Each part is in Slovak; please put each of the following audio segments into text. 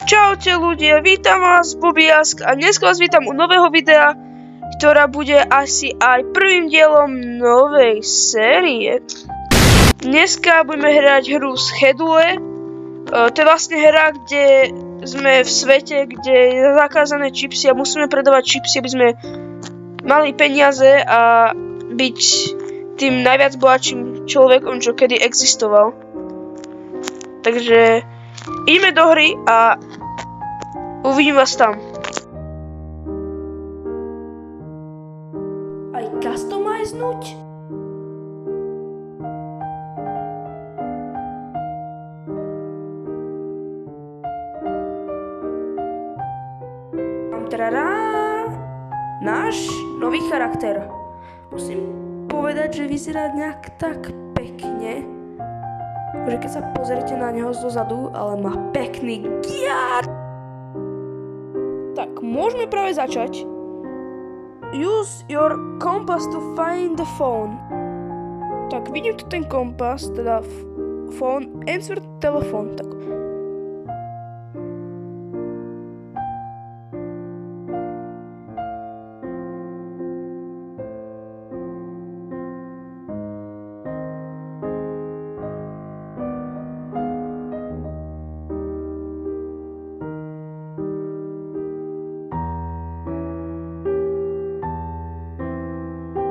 Čaute ľudia, vítam vás Bobiask a dnes vás vítam u nového videa, ktorá bude asi aj prvým dielom novej série. Dneska budeme hrať hru Schedule. To je vlastne hra, kde sme v svete, kde je zakázané čipsy a musíme predávať čipsy, aby sme mali peniaze a byť tým najviac bohatším človekom, čo kedy existoval. Takže ideme do hry a uvidím vás tam. Aj customiznúť? Náš nový charakter. Musím povedať, že vyzerá nejak tak pekne, že keď sa pozrite na neho zozadu, ale má pekný giar. Tak, môžeme práve začať. Use your compass to find the phone. Tak, vidím tu ten kompas, teda phone, answer telefon. Tak.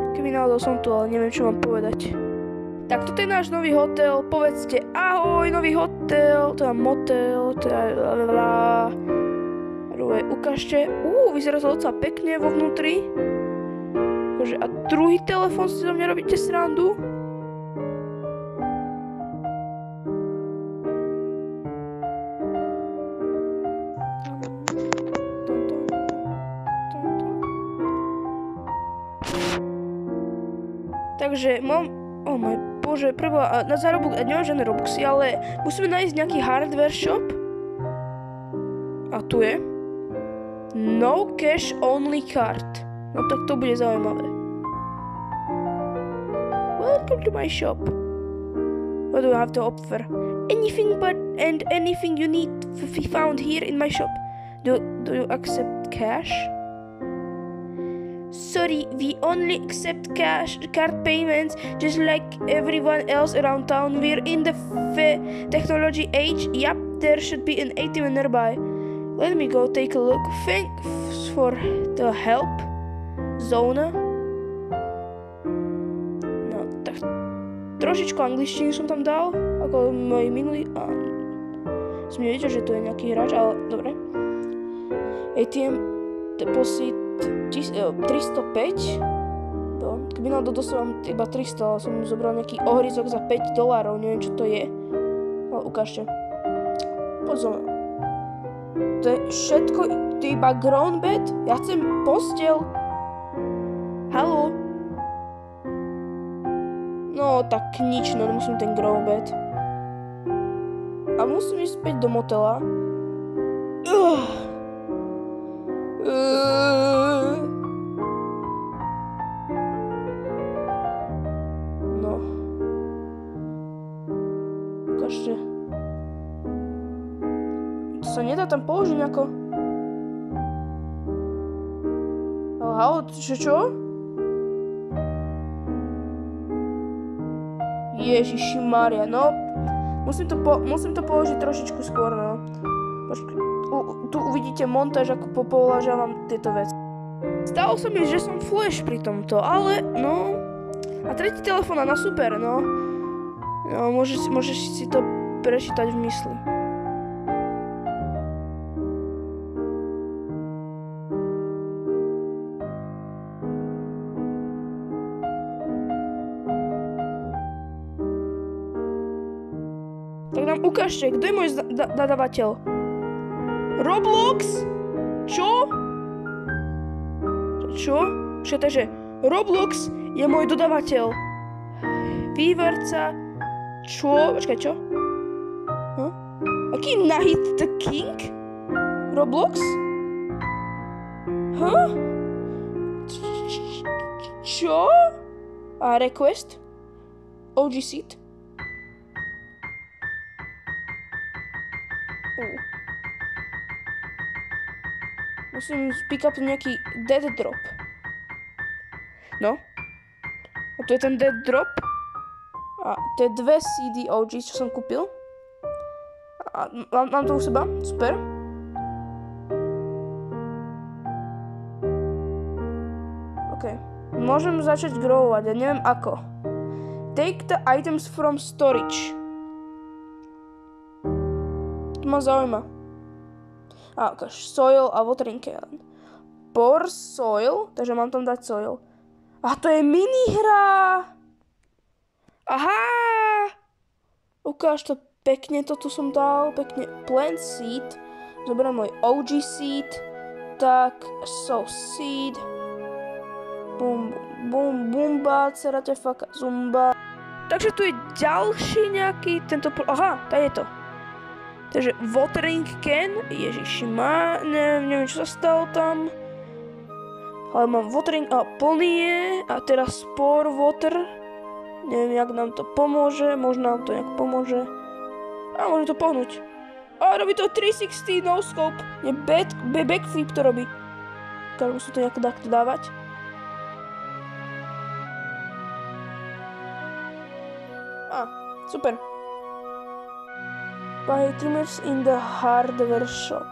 Keby náhodou som tu, ale neviem, čo mám povedať. Tak toto je náš nový hotel, povedzte ahoj, nový hotel, to je motel, to je lalala. Ukážte, vyzerá to docela pekne vo vnútri. A druhý telefon, si zo mňa robíte srandu? Takže mám, oh môj bože, preboha, na zárobok, nemám žiadne robuxy, ale musíme nájsť nejaký hardware shop. A tu je. No cash only card. No tak to bude zaujímavé. Welcome to my shop. What do I have to offer? Anything you need found here in my shop. Do you accept cash? Sorry, we only accept card payments, just like everyone else around town. We're in the technology age. Yup, there should be an ATM nearby. Let me go take a look. Thanks for the help, Zona. No, tak trošičku angličtiny som tam dal, ako môj minulý. Som nevedel, že to je nejaký hráč, ale dobre. ATM deposit 305. Keby nám dostávam iba 300, ale som zobral nejaký ohryzok za $5, neviem čo to je. Ale ukážte. Pozor. To je všetko, to je iba ground bed? Ja chcem posteľ. Haló? No tak nič, no nemusím ten ground bed. A musím ísť späť do motela. No. Ukážte. To sa nedá tam položiť nejako. Ale halo, čo? Ježišimária, no. Musím to položiť trošičku skôr, no. Tu uvidíte montáž, ako položávam tieto veci. Stalo sa mi, že som flash pri tomto, ale no. A tretí telefón, no super, no. No, môžeš si to prečítať v mysli. Tak nám ukážte, kto je môj dodávateľ. Roblox? Čo? Takže Roblox je môj dodávateľ. Vývarca. Čo? Počkaj, čo? Aký Nahit the King? Roblox? Čo? A request? OG seat? Musím pick up nejaký dead drop. No. A to je ten dead drop. A to je 2 CD OGs, čo som kúpil. A mám to u seba. Super. OK. Môžem začať growovať, ja neviem ako. Take the items from storage. To ma zaujíma. A ukáž, soil a watering can. Pour soil, takže mám tam dať soil. A to je minihra! Aha! Ukáž to pekne, to tu som dal, pekne. Plant seed. Zoberiem môj OG seed. Tak, sow seed. Bum, bum, bumba, cerate faka, zumba. Takže tu je ďalší nejaký, tento, aha, tá je to. Takže watering can, ježišima, neviem čo sa stalo tam. Ale mám watering, plný je, a teraz pour water. Neviem, jak nám to pomôže, možno nám to nejak pomôže. A môžem to pohnúť. A robí to 360 no scope, nie backflip to robí. Takže musím to nejak takto dávať. Super. Buy trimmers in the hardware shop.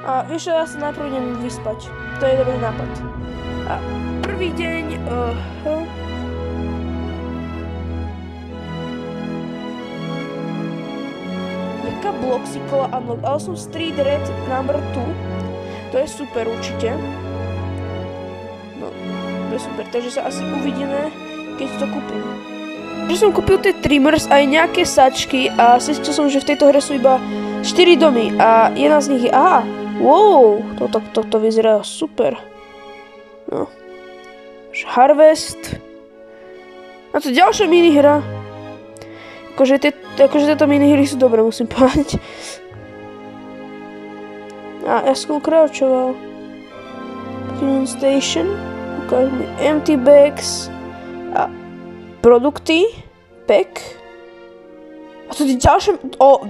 A vieš, ja sa najprv idem vyspať. To je dobrý nápad. A prvý deň... Jaká bloxikola unlock? Ale som Street Red number 2. To je super určite. No, to je super. Takže sa asi uvidíme, keď to kúpim. Že som kúpil tie trimmers aj nejaké sačky a zistil som, že v tejto hre sú iba 4 domy a jedna z nich je... Aha, wow, toto vyzerá super. No. Harvest. A to ďalšia minihra. Akože tieto minihry sú dobré, musím povedať. A ja som crouchoval. Clean station. Ukáž mi empty bags. A produkty, pack. A to je ďalšie...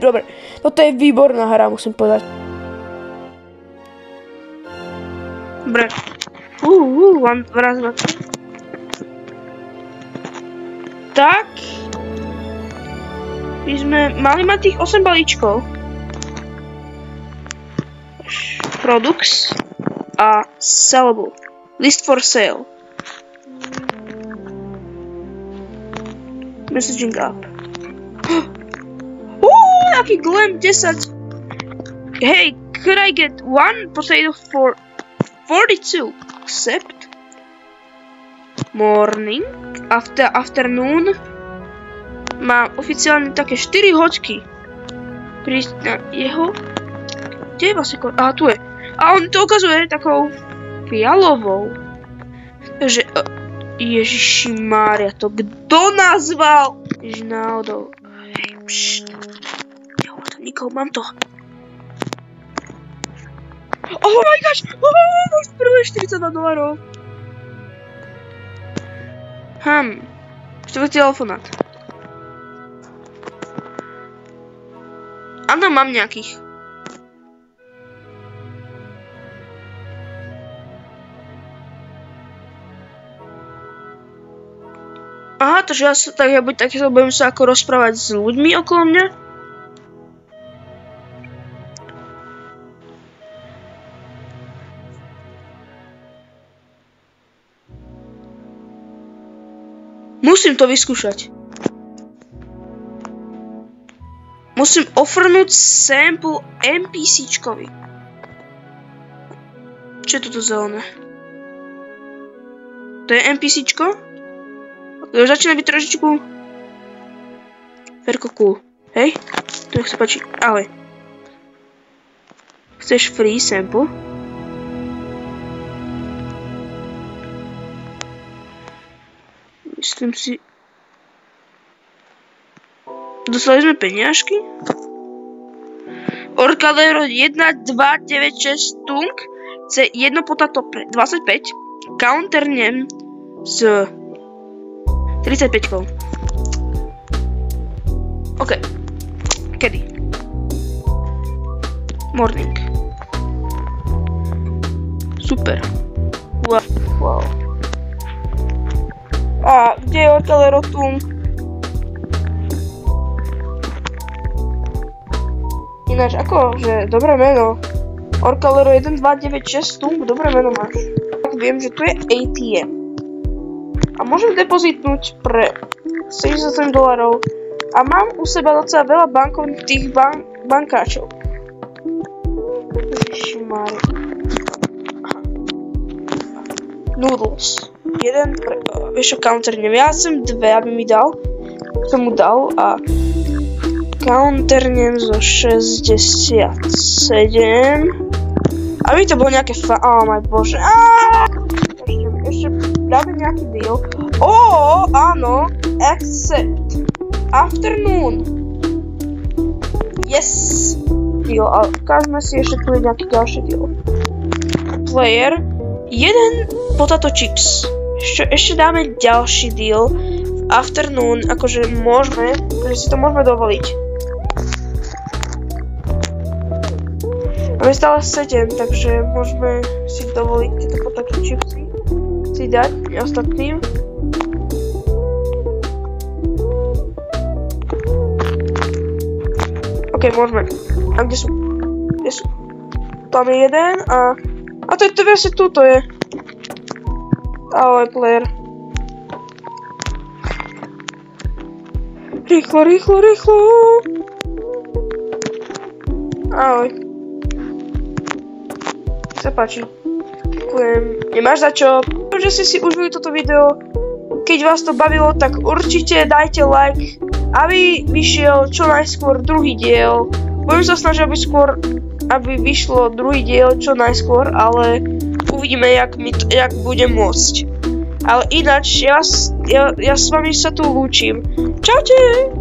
dobre. Toto je výborná hra, musím povedať. Dobre. Mám raz na to. Tak. My sme mali mať tých 8 balíčkov. Products a sellable. List for sale. Messaging up. Aký glam 10. Hey, could I get one potato for 42? Accept. Morning. Afternoon. Má oficiálne také 4 hoďky. Prísť na jeho. Kde je vlastne? Aha, tu je. A on to ukazuje takou fialovou. Takže... Ježišimária, to kto nazval? Ježi náhodou. Hej, pšt. Nehovorím nikoho, mám to. Oh my gosh! Už prvé $42. Štvrtý telefonát. Áno, mám nejakých. Aha, takže ja budem sa ako rozprávať s ľuďmi okolo mňa. Musím to vyskúšať. Musím ofrnúť sample NPCčkovi. Čo je toto zelené? To je NPCčko? Už začína byť trošičku Ferko cool. Hej? To nech sa páči. Ahoj. Chceš free sample? Myslím si... Dostali sme peniažky? Orcadero 1, 2, 9, 6 tung. Chce jedno potato pre 25. Counternem s 35. OK. Kedy? Morning. Super. Wow. A kde je Orcalerotum? Ináč ako, že dobré meno. Orcalero 1296 Tump, dobré meno máš. Tak viem, že tu je ATM. A môžem depozitnúť pre $77. A mám u seba docela veľa bankovných tých bankáčov. Ježišmária. Noodles. Jeden pre... Vieš čo, counternem. Ja chcem dve, aby mi dal. Som mu dal a... Counternem zo 67. Aby to bolo nejaké oh my bože. Ešte dáme nejaký deal. Áno. Accept. Afternoon. Yes. Deal. A ukážeme si ešte tu nejaký ďalší deal. Player. Jeden potato chips. Ešte dáme ďalší deal. Afternoon. Akože môžeme. Akože si to môžeme dovoliť. Máme stále 7, takže môžeme si dovoliť tieto potato chipsy si dať ostatným. OK, môžeme. A kde sú? Kde sú? Tam je jeden a to je to vlastne tuto je. Ahoj, player. Rýchlo. Ahoj. Sa páči. Ďakujem. Nemáš za čo? Že ste si užili toto video. Keď vás to bavilo, tak určite dajte like, aby vyšiel čo najskôr druhý diel. Budem sa snažiť, aby vyšlo druhý diel čo najskôr, ale uvidíme, jak budem môcť. Ale ináč, ja s vami sa tu lúčim. Čaute!